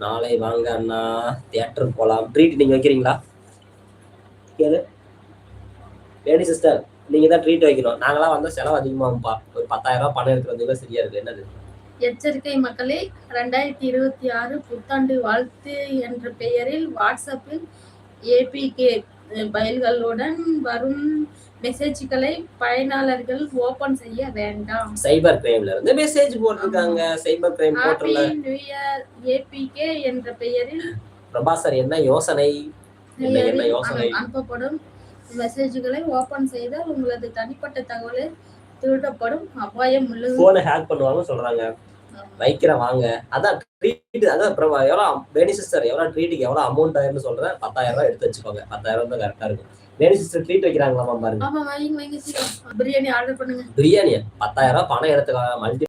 நாளை வாங்க அண்ணா தியேட்டருக்கு போலாம். ட்ரீட் நீங்க வைக்கிறீங்களா? கேளு. லேடி சிஸ்டர் நீங்க தான் ட்ரீட் வைக்கணும். நாங்கலாம் வந்தா செலவு அதிகமாகும்பா. ஒரு 10,000 பணம் எடுத்துட்டு வந்தீங்கன்னா சரியா இருக்கு. என்னது? எச்சரிக்கை மக்களே, 2026 புத்தாண்டு வாழ்த்து என்ற பெயரில் வாட்ஸ்அப்பில் ஏபிகே பைல்களுடன் வரும் மெசேஜ்களை பயனாளர்கள் ஓபன் செய்ய வேண்டாம். சைபர் கிரைம்ல இருந்து மெசேஜ் போட்டிருக்காங்க. சைபர் கிரைம் போர்ட்டல்ல. ஹாப்பி நியூ இயர் ஏபிகே என்ற பெயரில் பிரபாசர் என்ன யோசனை? என்ன யோசனை? அனுப்பப்படும் மெசேஜ்களை ஓபன் செய்தால் உங்களது தனிப்பட்ட தகவலை திருடப்படும் அபாயம் உள்ளது. போனை ஹேக் பண்ணுவாங்க சொல்றாங்க. வைக்கிறேன் வாங்க. அதான் ட்ரீட் அதான் எவ்வளோ வேணி சிஸ்டர் எவ்வளோ ட்ரீட்டுக்கு எவ்வளோ அமௌண்ட் ஆயிருன்னு சொல்றேன். 10,000 எடுத்து வச்சுக்கோங்க. 10,000 தான் கரெக்டா இருக்கும். வேணி சிஸ்டர் ட்ரீட் வைக்கிறாங்களாமா பாருங்க. ஆமா, வாங்கி சீக்கிரம் பிரியாணி ஆர்டர் பண்ணுங்க. பிரியாணியா? 10,000 பணம் எடுத்துக்கலாம். மல்டி